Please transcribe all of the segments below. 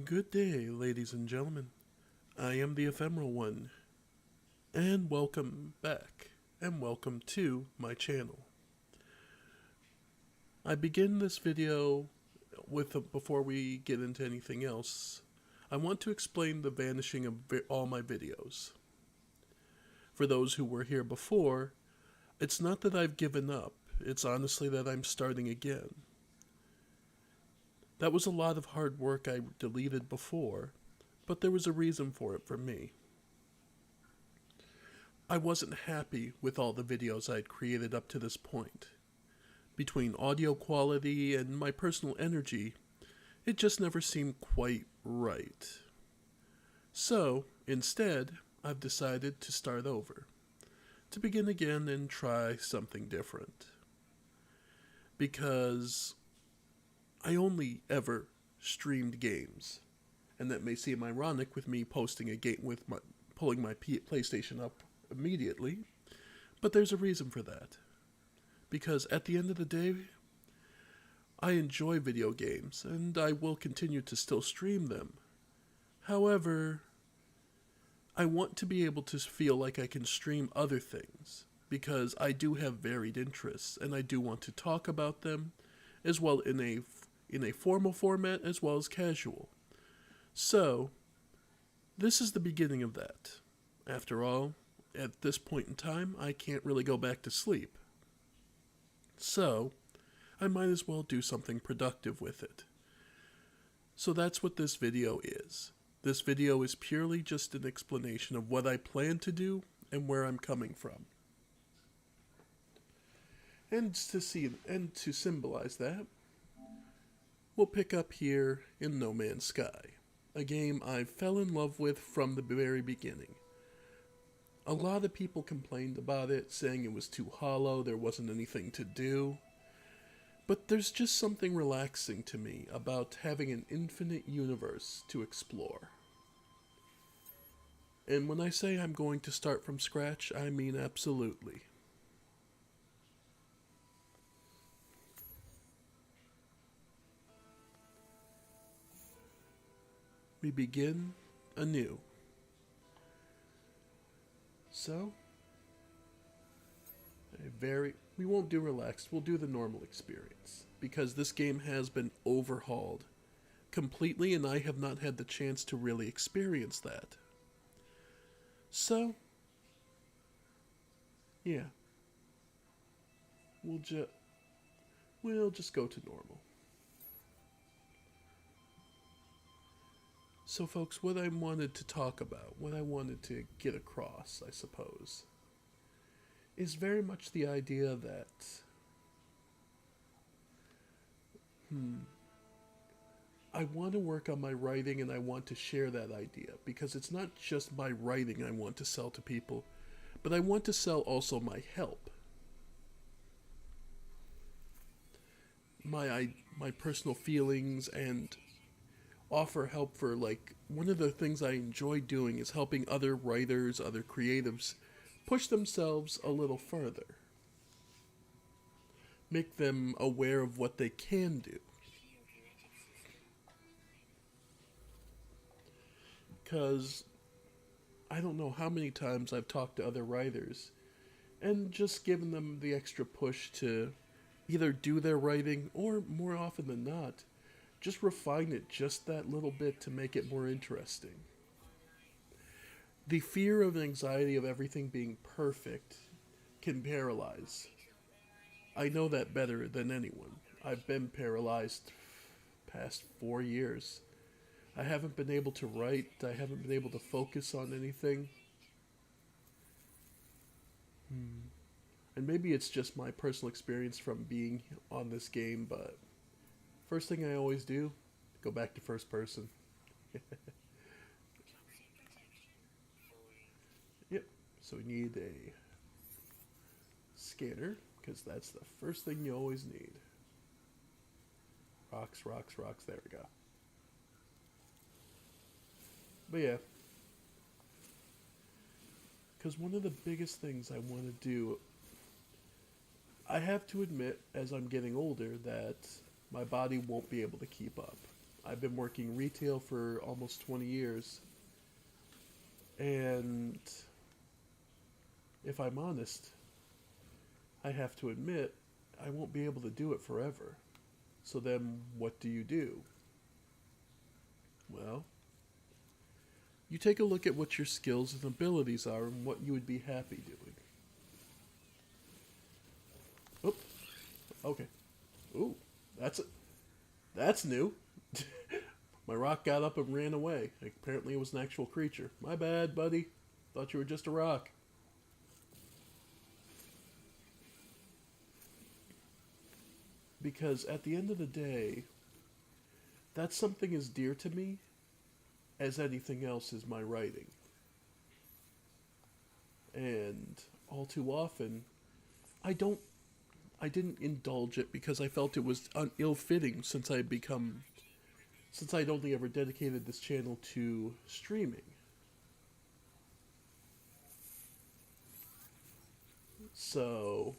Good day, ladies and gentlemen. I am the Ephemeral One, and welcome back, and welcome to my channel. I begin this video before we get into anything else, I want to explain the vanishing of all my videos. For those who were here before, it's not that I've given up, it's honestly that I'm starting again. That was a lot of hard work I deleted before, but there was a reason for it for me. I wasn't happy with all the videos I'd created up to this point. Between audio quality and my personal energy, it just never seemed quite right. So, instead, I've decided to start over, to begin again and try something different. Because I only ever streamed games, and that may seem ironic with me posting a game with pulling my PlayStation up immediately, but there's a reason for that. Because at the end of the day, I enjoy video games, and I will continue to still stream them. However, I want to be able to feel like I can stream other things, because I do have varied interests, and I do want to talk about them, as well in a formal format as well as casual. So, this is the beginning of that. After all, at this point in time, I can't really go back to sleep. So, I might as well do something productive with it. So that's what this video is. This video is purely just an explanation of what I plan to do and where I'm coming from. And to symbolize that, we'll pick up here in No Man's Sky, a game I fell in love with from the very beginning. A lot of people complained about it, saying it was too hollow, there wasn't anything to do. But there's just something relaxing to me about having an infinite universe to explore. And when I say I'm going to start from scratch, I mean absolutely. We begin anew. So, we won't do relaxed, we'll do the normal experience. Because this game has been overhauled completely and I have not had the chance to really experience that. So, yeah. We'll just go to normal. So folks, what I wanted to talk about, what I wanted to get across, I suppose, is very much the idea that I want to work on my writing and I want to share that idea because it's not just my writing I want to sell to people, but I want to sell also my help. My personal feelings and offer help for one of the things I enjoy doing is helping other writers, other creatives push themselves a little further. Make them aware of what they can do. Because I don't know how many times I've talked to other writers and just given them the extra push to either do their writing or, more often than not, just refine it just that little bit to make it more interesting. The fear of anxiety of everything being perfect can paralyze. I know that better than anyone. I've been paralyzed past 4 years. I haven't been able to write. I haven't been able to focus on anything. And maybe it's just my personal experience from being on this game, but first thing I always do, go back to first person. Yep, so we need a scanner, because that's the first thing you always need. Rocks, rocks, rocks, there we go. But yeah, because one of the biggest things I want to do, I have to admit, as I'm getting older, that my body won't be able to keep up. I've been working retail for almost 20 years, and if I'm honest, I have to admit I won't be able to do it forever. So then what do you do? Well, you take a look at what your skills and abilities are and what you would be happy doing. Oop. Okay. Ooh, that's it. That's new. My rock got up and ran away. Apparently it was an actual creature. My bad, buddy. Thought you were just a rock. Because at the end of the day, that's something as dear to me as anything else is my writing. And all too often, I don't I didn't indulge it because I felt it was ill-fitting since I'd only ever dedicated this channel to streaming. So,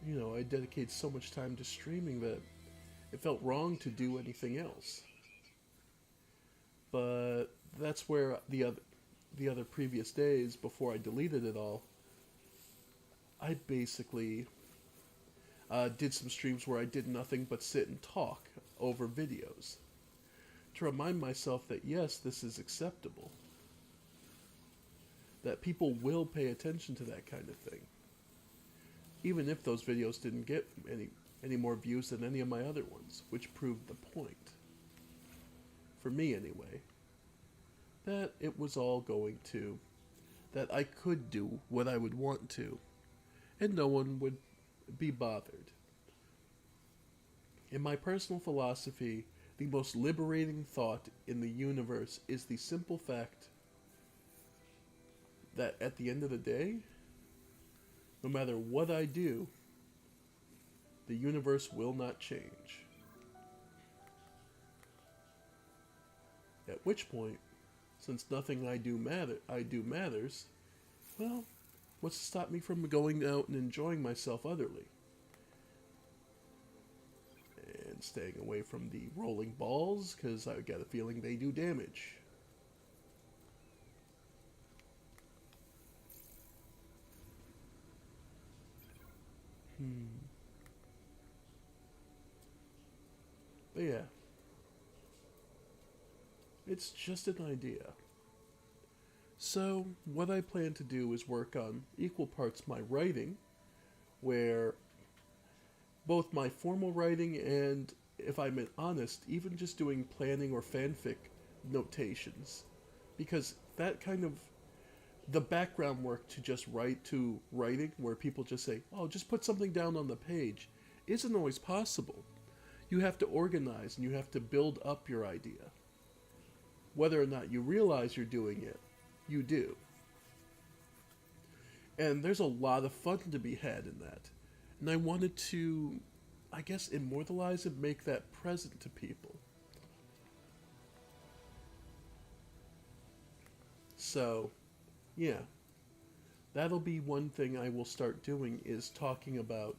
alright. I dedicated so much time to streaming that it felt wrong to do anything else. But that's where the other previous days before I deleted it all, I basically did some streams where I did nothing but sit and talk over videos to remind myself that yes, this is acceptable. That people will pay attention to that kind of thing, even if those videos didn't get any more views than any of my other ones, which proved the point. For me, anyway, that it was all going to, that I could do what I would want to, and no one would be bothered. In my personal philosophy, the most liberating thought in the universe is the simple fact that at the end of the day, no matter what I do, the universe will not change. At which point, since nothing I do matters, well, what's to stop me from going out and enjoying myself utterly? And staying away from the rolling balls, because I got a feeling they do damage. But yeah, it's just an idea. So, what I plan to do is work on equal parts my writing, where both my formal writing and, if I'm honest, even just doing planning or fanfic notations. Because that kind of, the background work to just writing, where people just say, oh, just put something down on the page, isn't always possible. You have to organize and you have to build up your idea. Whether or not you realize you're doing it, you do. And there's a lot of fun to be had in that. And I wanted to, I guess, immortalize and make that present to people. So, yeah. That'll be one thing I will start doing, is talking about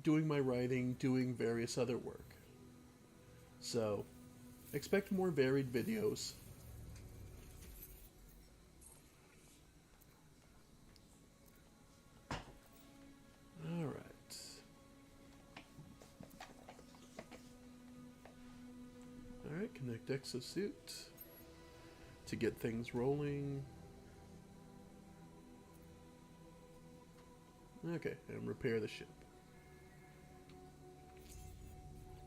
doing my writing, doing various other work. So, expect more varied videos. Alright. Alright, connect exosuit to get things rolling. Okay, and repair the ship.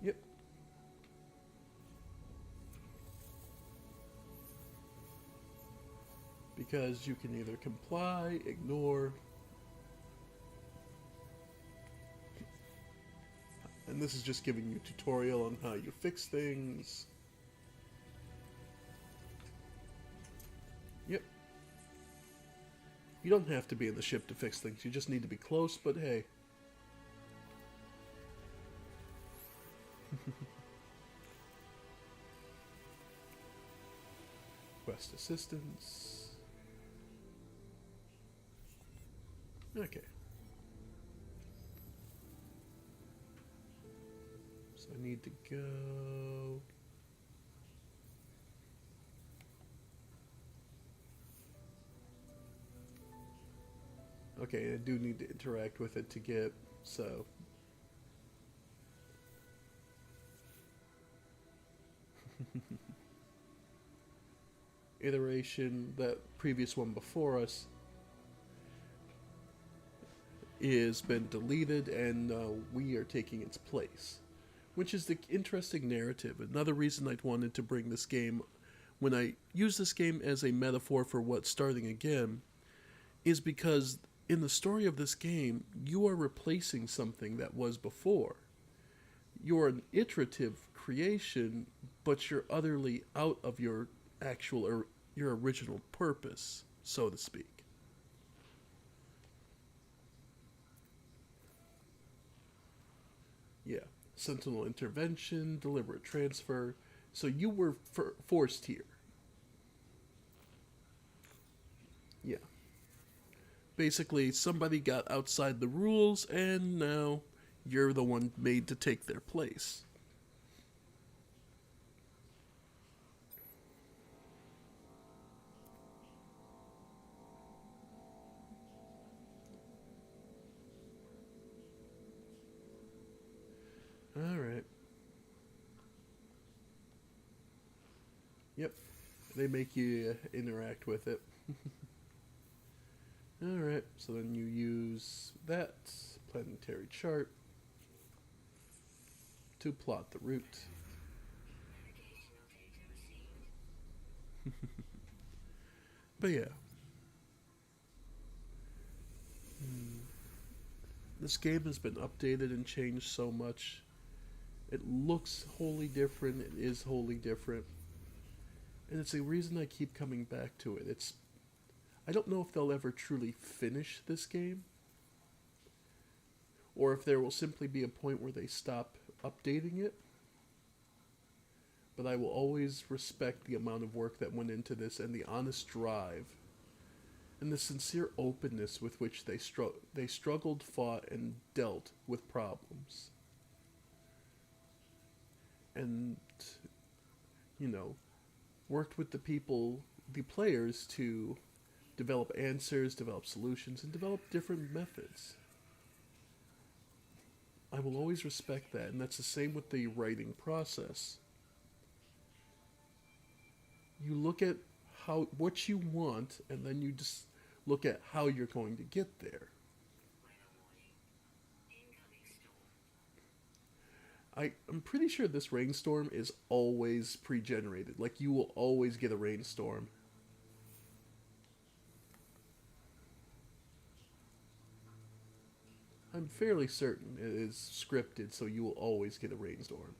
Yep. Because you can either comply, ignore, and this is just giving you a tutorial on how you fix things. Yep. You don't have to be in the ship to fix things, you just need to be close, but hey. Request assistance. Okay. So I need to go. Okay, I do need to interact with it to get, so. Iteration, that previous one before us, is been deleted and we are taking its place. Which is the interesting narrative. Another reason I'd wanted to bring this game, when I use this game as a metaphor for what's starting again, is because in the story of this game, you are replacing something that was before. You're an iterative creation, but you're utterly out of your actual or your original purpose, so to speak. Yeah. Sentinel intervention, deliberate transfer. So you were forced here. Yeah. Basically, somebody got outside the rules, and now you're the one made to take their place. Alright. Yep. They make you interact with it. Alright, so then you use that planetary chart to plot the route. But yeah. This game has been updated and changed so much. It looks wholly different, it is wholly different. And it's a reason I keep coming back to it. I don't know if they'll ever truly finish this game, or if there will simply be a point where they stop updating it. But I will always respect the amount of work that went into this and the honest drive and the sincere openness with which they struggled, fought, and dealt with problems. And, you know, worked with the people, the players, to develop answers, develop solutions, and develop different methods. I will always respect that, and that's the same with the writing process. You look at what you want, and then you just look at how you're going to get there. I'm pretty sure this rainstorm is always pre-generated. Like, you will always get a rainstorm. I'm fairly certain it is scripted, so you will always get a rainstorm.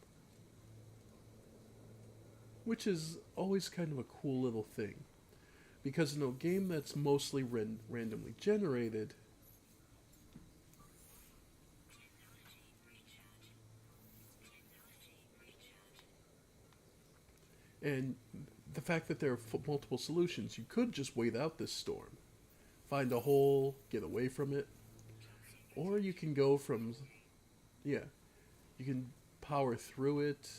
Which is always kind of a cool little thing. Because in a game that's mostly randomly generated, and the fact that there are multiple solutions, you could just wait out this storm, find a hole, get away from it, or you can go from, yeah, you can power through it.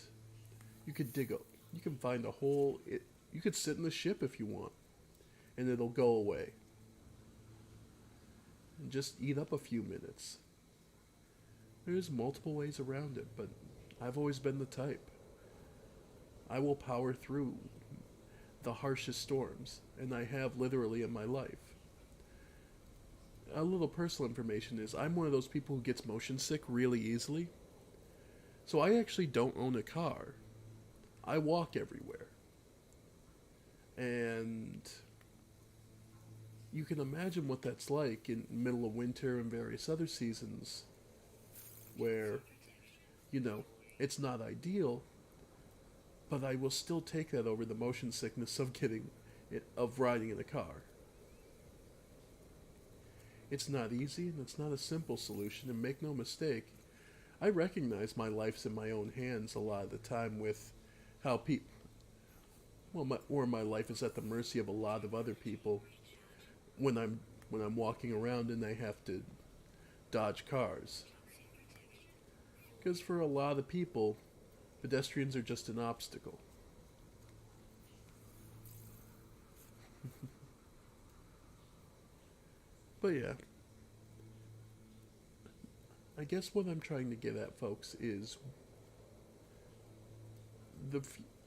You could dig up, you can find a hole. You could sit in the ship if you want, and it'll go away. And just eat up a few minutes. There's multiple ways around it, but I've always been the type. I will power through the harshest storms, and I have literally in my life. A little personal information is I'm one of those people who gets motion sick really easily. So I actually don't own a car. I walk everywhere. And you can imagine what that's like in the middle of winter and various other seasons where, you know, it's not ideal, but I will still take that over the motion sickness of of riding in a car. It's not easy and it's not a simple solution, and make no mistake, I recognize my life's in my own hands a lot of the time with how people well, my life is at the mercy of a lot of other people when I'm walking around and I have to dodge cars. Because for a lot of people, pedestrians are just an obstacle. But yeah, I guess what I'm trying to get at, folks, is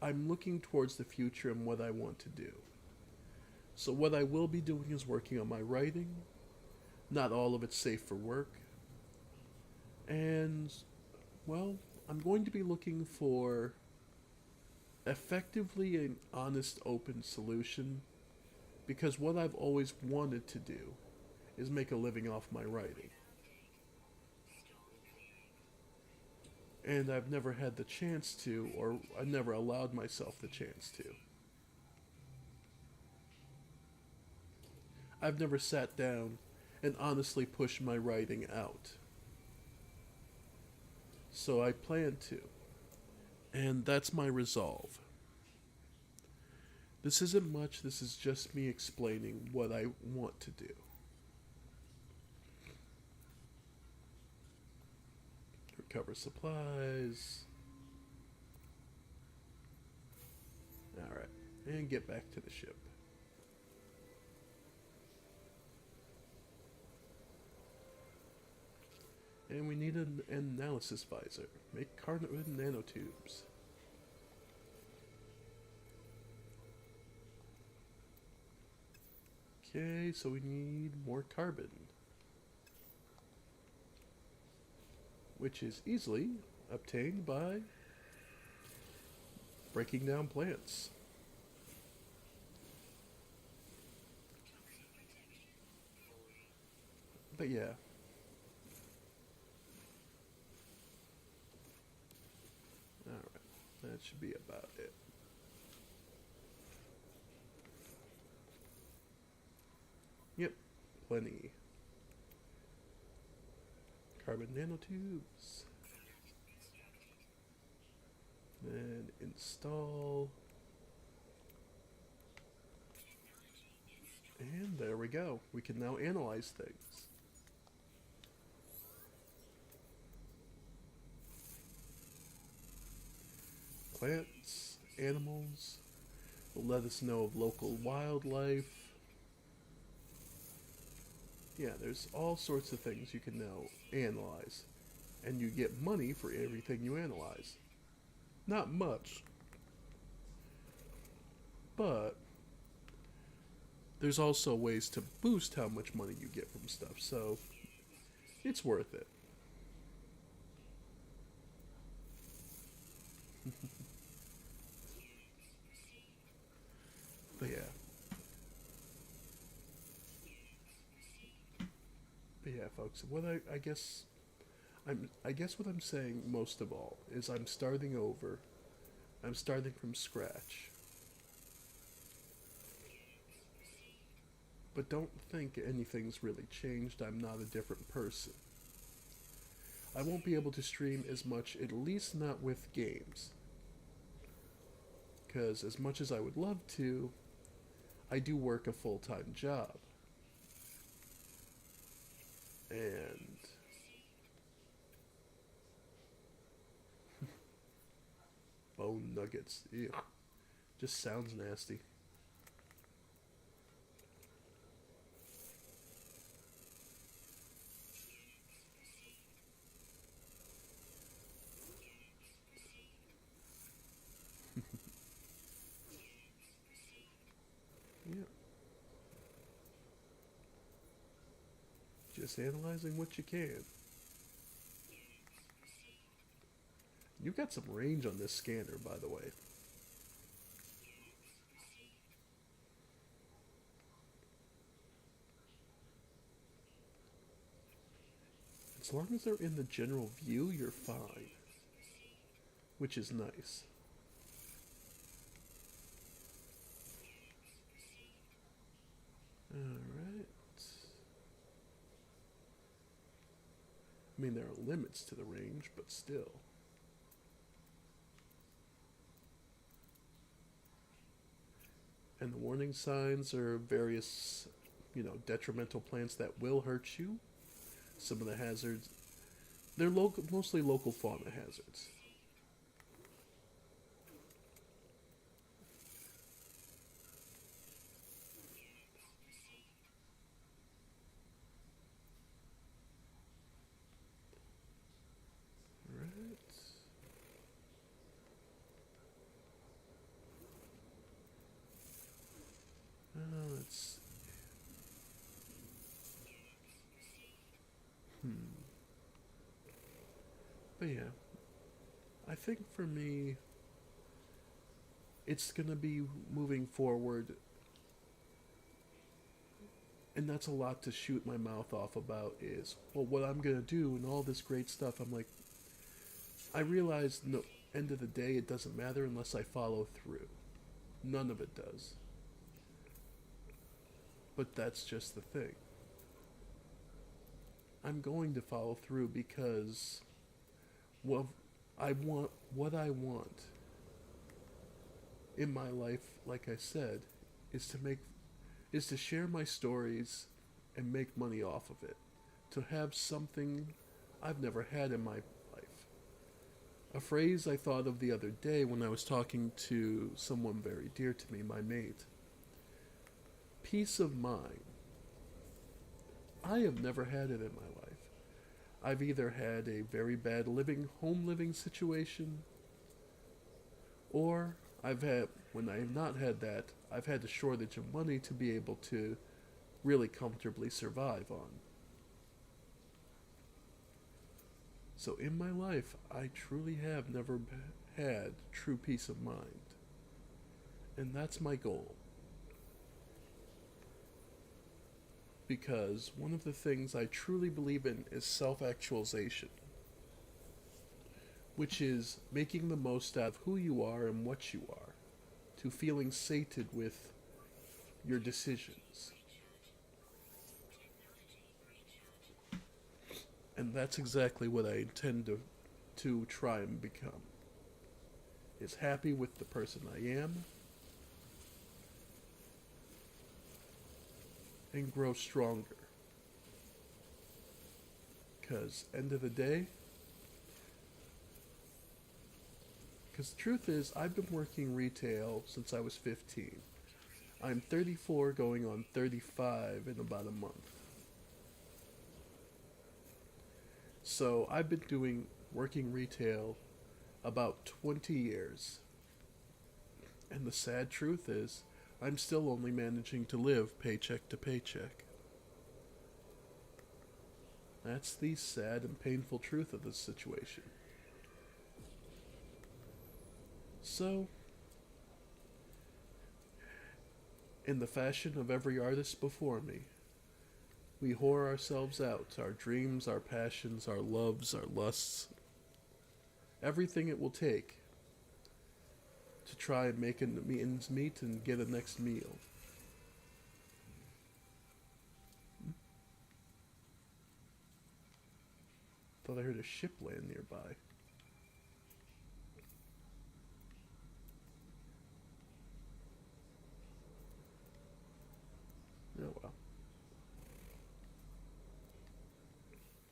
I'm looking towards the future and what I want to do. So what I will be doing is working on my writing. Not all of it's safe for work. And, well, I'm going to be looking for effectively an honest, open solution because what I've always wanted to do is make a living off my writing. And I've never had the chance to, or I never allowed myself the chance to. I've never sat down and honestly pushed my writing out. So I plan to. And that's my resolve. This isn't much, this is just me explaining what I want to do. Recover supplies. Alright, and get back to the ship. And we need an analysis visor. Make carbon nanotubes. Okay, so we need more carbon. Which is easily obtained by breaking down plants. But yeah. Alright, that should be about it. Yep, plenty. Carbon nanotubes. Then install. And there we go. We can now analyze things. Plants, animals, will let us know of local wildlife. Yeah, there's all sorts of things you can now analyze. And you get money for everything you analyze. Not much, but there's also ways to boost how much money you get from stuff, so it's worth it. But yeah. But yeah, folks, what I guess I guess what I'm saying most of all is I'm starting over. I'm starting from scratch. But don't think anything's really changed. I'm not a different person. I won't be able to stream as much, at least not with games. Because as much as I would love to, I do work a full-time job. And bone nuggets. Ew. Just sounds nasty. Yeah. Just analyzing what you can. You got some range on this scanner, by the way. As long as they're in the general view, you're fine. Which is nice. Alright. I mean, there are limits to the range, but still. And the warning signs are various, detrimental plants that will hurt you. Some of the hazards, they're local, mostly local fauna hazards. Right. Let's. Hmm. But yeah, I think for me, it's gonna be moving forward, and that's a lot to shoot my mouth off about. Is well, what I'm gonna do and all this great stuff. I'm like, I realize no end of the day, it doesn't matter unless I follow through. None of it does. But that's just the thing. I'm going to follow through because well, I want what I want in my life, like I said, is to make is to share my stories and make money off of it. To have something I've never had in my life. A phrase I thought of the other day when I was talking to someone very dear to me, my mate. Peace of mind. I have never had it in my life. I've either had a very bad home living situation, or when I have not had that, I've had a shortage of money to be able to really comfortably survive on. So in my life, I truly have never had true peace of mind. And that's my goal. Because one of the things I truly believe in is self actualization, which is making the most out of who you are and what you are, to feeling sated with your decisions. And that's exactly what I intend to try and become. Is happy with the person I am and grow stronger. Because end of the day, because the truth is, I've been working retail since I was 15. I'm 34 going on 35 in about a month. So I've been working retail about 20 years. And the sad truth is, I'm still only managing to live paycheck to paycheck. That's the sad and painful truth of this situation. So, in the fashion of every artist before me, we whore ourselves out, our dreams, our passions, our loves, our lusts, everything it will take to try and make ends meet and get a next meal. Thought I heard a ship land nearby. Oh well.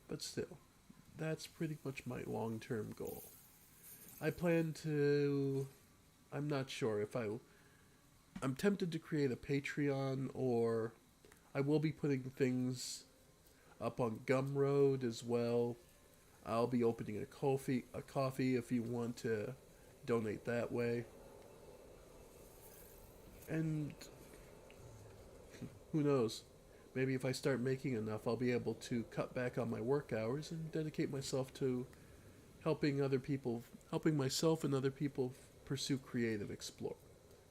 But still, that's pretty much my long term goal. I plan to. I'm not sure if I. I'm tempted to create a Patreon, or I will be putting things up on Gumroad as well. I'll be opening a coffee if you want to donate that way. And who knows? Maybe if I start making enough, I'll be able to cut back on my work hours and dedicate myself to helping myself and other people pursue creative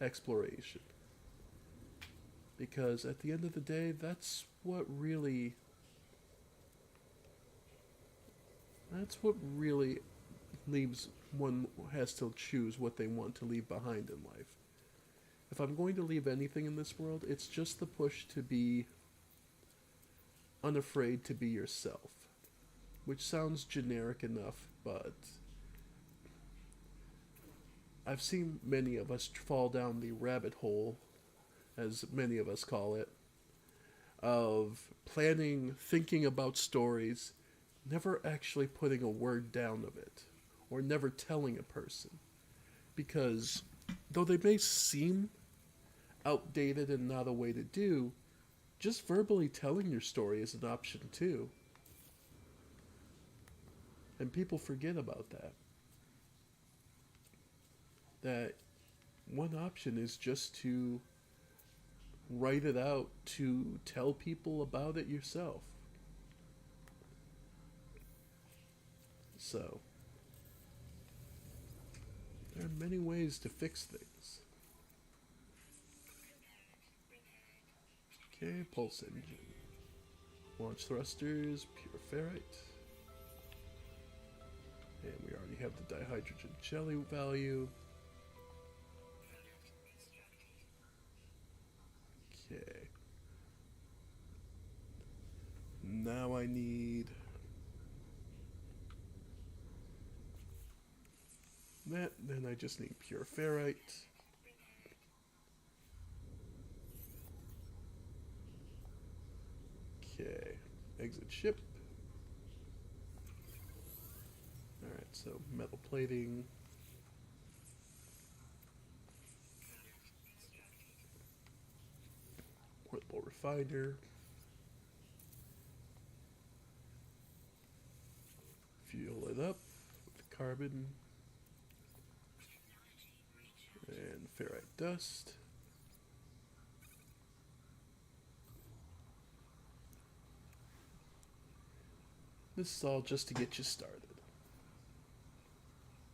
exploration. Because at the end of the day, that's what really leaves one has to choose what they want to leave behind in life. If I'm going to leave anything in this world, it's just the push to be unafraid to be yourself. Which sounds generic enough, but I've seen many of us fall down the rabbit hole as many of us call it, of planning, thinking about stories, never actually putting a word down of it, or never telling a person. Because though they may seem outdated and not a way to do, just verbally telling your story is an option too. And people forget about that. That one option is just to write it out, to tell people about it yourself. So, there are many ways to fix things. Okay, pulse engine. Launch thrusters, pure ferrite. And we already have the dihydrogen jelly value. Okay. Now I need that, then I just need pure ferrite. Okay, exit ship. Alright, so metal plating. Portable refiner. Fuel it up with carbon and ferrite dust. This is all just to get you started.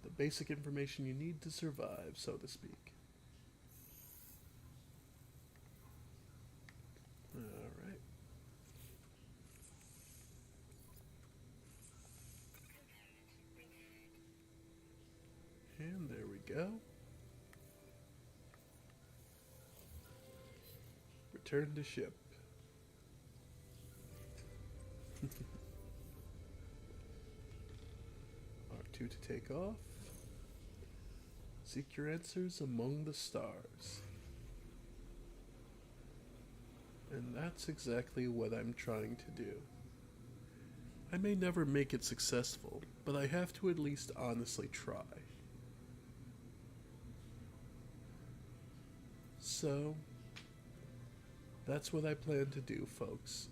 The basic information you need to survive, so to speak. Alright. And there we go. Return to ship. R2 to take off. Seek your answers among the stars. And that's exactly what I'm trying to do. I may never make it successful, but I have to at least honestly try. So, that's what I plan to do, folks.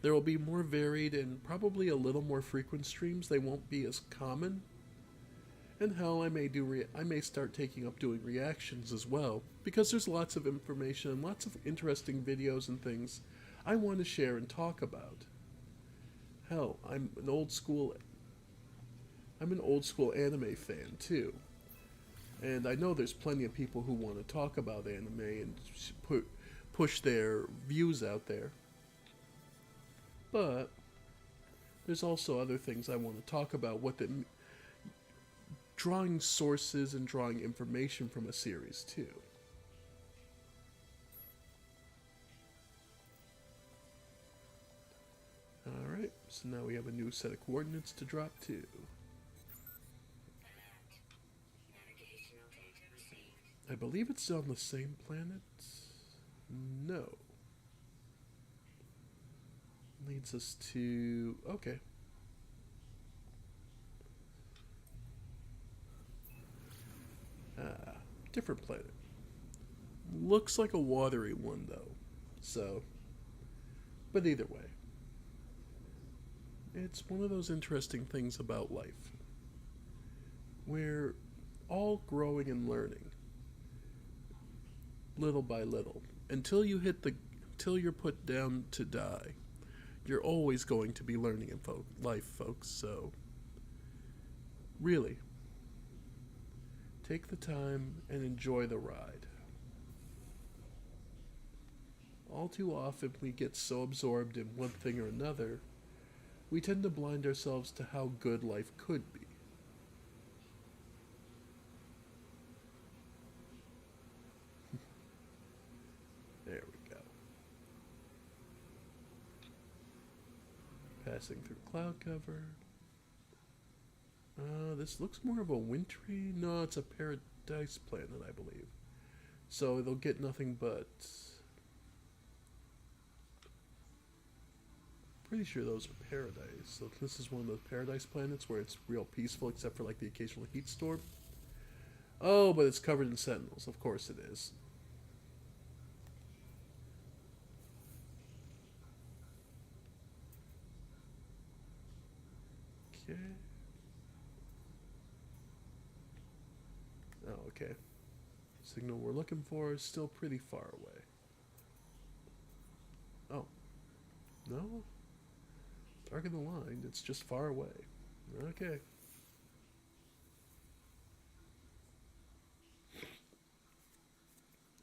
There will be more varied and probably a little more frequent streams. They won't be as common. And hell, I may start taking up doing reactions as well, because there's lots of information and lots of interesting videos and things I want to share and talk about. Hell, I'm an old school anime fan too. And I know there's plenty of people who want to talk about anime and push their views out there. But there's also other things I want to talk about, drawing sources and drawing information from a series too. Alright, so now we have a new set of coordinates to drop to. I believe it's on the same planet. No. Leads us to... okay. Different planet. Looks like a watery one though. So, but either way. It's one of those interesting things about life. We're all growing and learning. Little by little. Until you're put down to die. You're always going to be learning in life, folks, so really, take the time and enjoy the ride. All too often we get so absorbed in one thing or another, we tend to blind ourselves to how good life could be. There we go. Passing through cloud cover. This looks more of a wintry... no, it's a paradise planet, I believe. So they'll get nothing but pretty sure those are paradise. So this is one of those paradise planets where it's real peaceful except for like the occasional heat storm. Oh, but it's covered in sentinels. Of course it is. Okay. Oh, okay. Signal we're looking for is still pretty far away. Oh, no? Darken the line. It's just far away. Okay.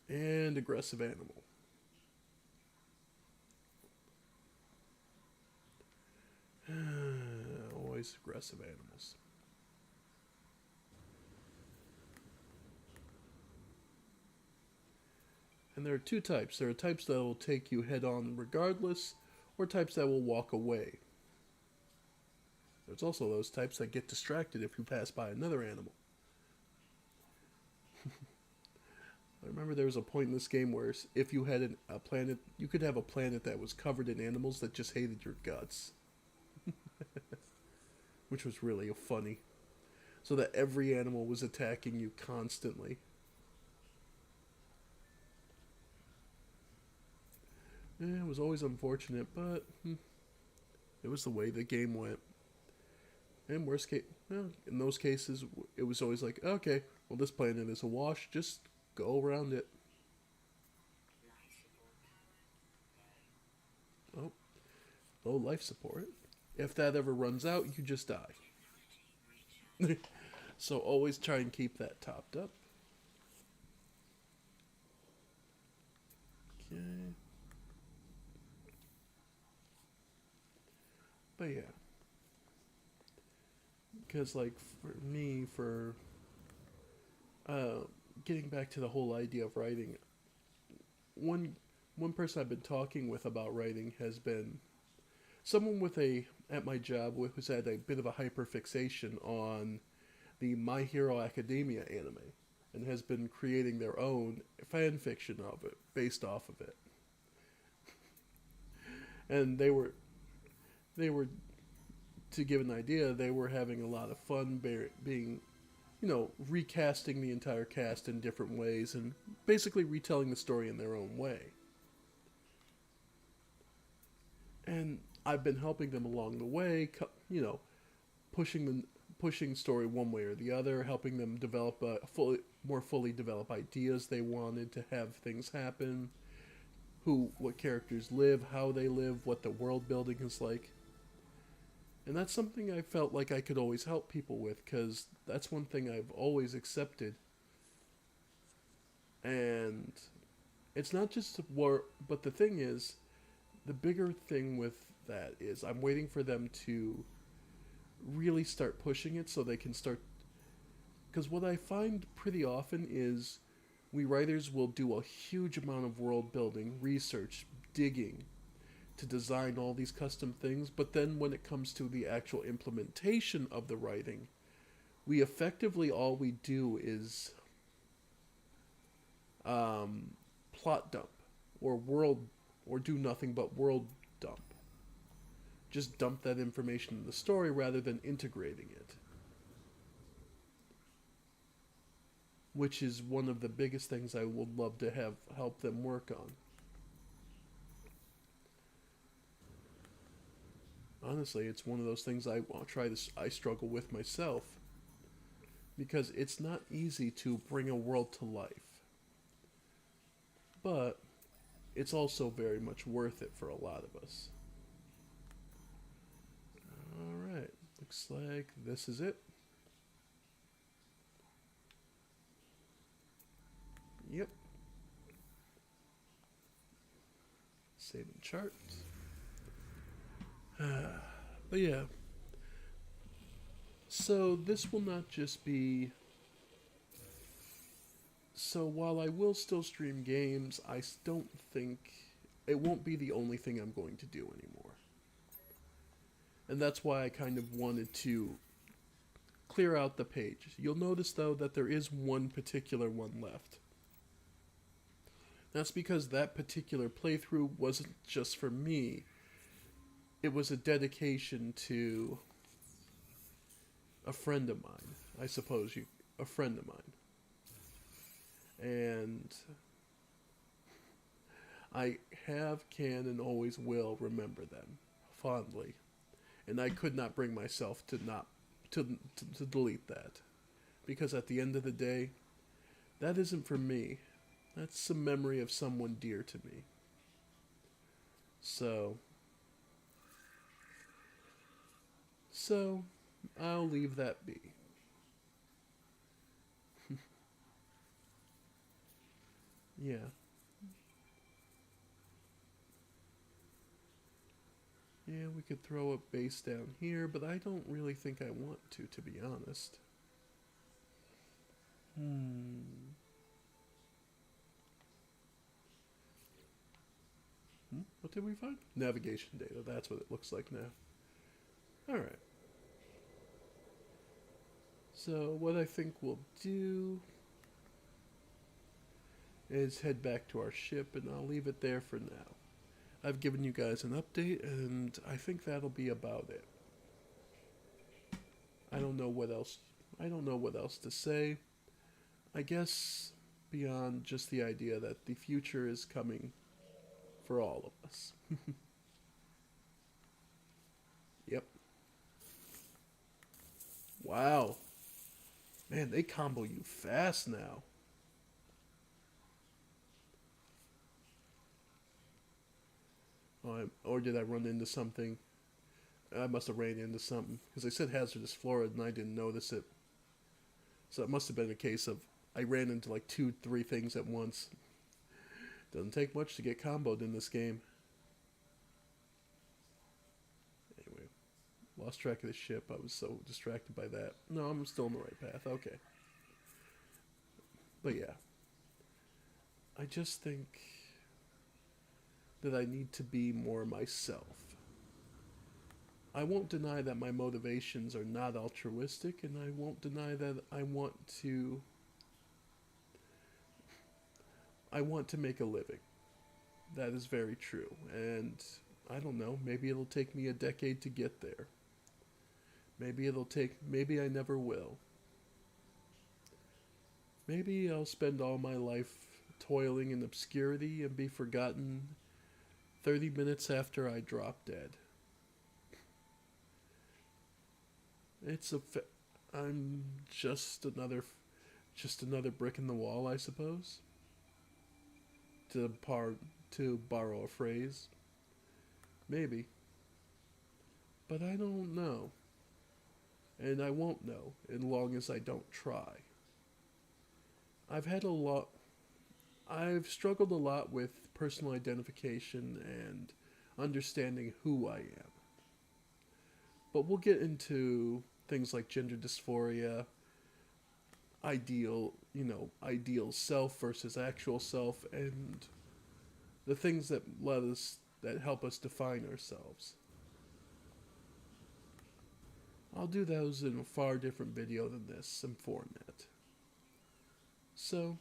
And aggressive animal. Always aggressive animals. And there are two types. There are types that will take you head on regardless, or types that will walk away. There's also those types that get distracted if you pass by another animal. I remember there was a point in this game where if you had a planet, you could have a planet that was covered in animals that just hated your guts. Which was really funny. So that every animal was attacking you constantly. It was always unfortunate, but it was the way the game went. And worst case, well, in those cases, it was always like, okay, well, this planet is awash, just go around it. Oh, low life support. If that ever runs out, you just die. So always try and keep that topped up. Okay. But yeah. Because, like, for me, for uh, getting back to the whole idea of writing, one one person I've been talking with about writing has been someone with a at my job who's had a bit of a hyper fixation on the My Hero Academia anime and has been creating their own fan fiction of it based off of it. And they were to give an idea, they were having a lot of fun being recasting the entire cast in different ways and basically retelling the story in their own way. And I've been helping them along the way, pushing the pushing story one way or the other, helping them develop more fully develop ideas they wanted to have things happen, what characters live, how they live, what the world building is like. And that's something I felt like I could always help people with because that's one thing I've always accepted. And it's not just war, but the thing is, the bigger thing with that is I'm waiting for them to really start pushing it so they can start. Because what I find pretty often is we writers will do a huge amount of world building, research, digging to design all these custom things, but then when it comes to the actual implementation of the writing, we effectively all we do is plot dump or world or do nothing but world dump. Just dump that information in the story rather than integrating it. Which is one of the biggest things I would love to have help them work on. Honestly, it's one of those things I struggle with myself because it's not easy to bring a world to life. But it's also very much worth it for a lot of us. Alright, looks like this is it. Yep. Save and chart. But yeah. So this will not just be. So while I will still stream games, I don't think it won't be the only thing I'm going to do anymore. And that's why I kind of wanted to clear out the page. You'll notice though that there is one particular one left. That's because that particular playthrough wasn't just for me. it was a dedication to a friend of mine. I suppose you, a friend of mine. And I have, can, and always will remember them fondly. And I could not bring myself to not to delete that, because at the end of the day, that isn't for me. That's some memory of someone dear to me. So, so I'll leave that be. Yeah. Yeah, we could throw a base down here, but I don't really think I want to be honest. Hmm. What did we find? Navigation data. That's what it looks like now. Alright. So, what I think we'll do is head back to our ship, and I'll leave it there for now. I've given you guys an update, and I think that'll be about it. I don't know what else. I don't know what else to say. I guess beyond just the idea that the future is coming for all of us. Yep. Wow. Man, they combo you fast now. Or did I run into something? I must have ran into something. Because they said hazardous flora and I didn't notice it. So it must have been a case of I ran into like 2, 3 things at once. Doesn't take much to get comboed in this game. Anyway, lost track of the ship. I was so distracted by that. No, I'm still on the right path. Okay. But yeah. I just think that I need to be more myself. I won't deny that my motivations are not altruistic, and I won't deny that I want to make a living. That is very true. And I don't know, maybe it'll take me a decade to get there. Maybe I never will. Maybe I'll spend all my life toiling in obscurity and be forgotten 30 minutes after I drop dead. I'm just another brick in the wall, I suppose. To to borrow a phrase. Maybe. But I don't know. And I won't know as long as I don't try. I've had a lot I've struggled a lot with personal identification and understanding who I am. But we'll get into things like gender dysphoria, ideal self versus actual self, and the things that help us define ourselves. I'll do those in a far different video than this in format. So,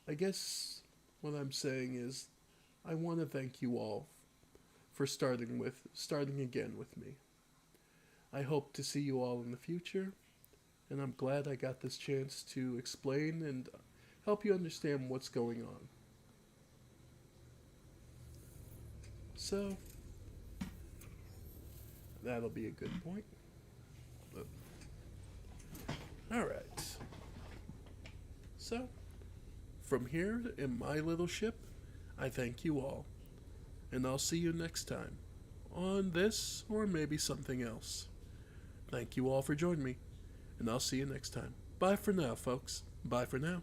I guess what I'm saying is I want to thank you all for starting again with me. I hope to see you all in the future, and I'm glad I got this chance to explain and help you understand what's going on. So, that'll be a good point. Alright. So, from here in my little ship, I thank you all. And I'll see you next time. On this, or maybe something else. Thank you all for joining me. And I'll see you next time. Bye for now, folks. Bye for now.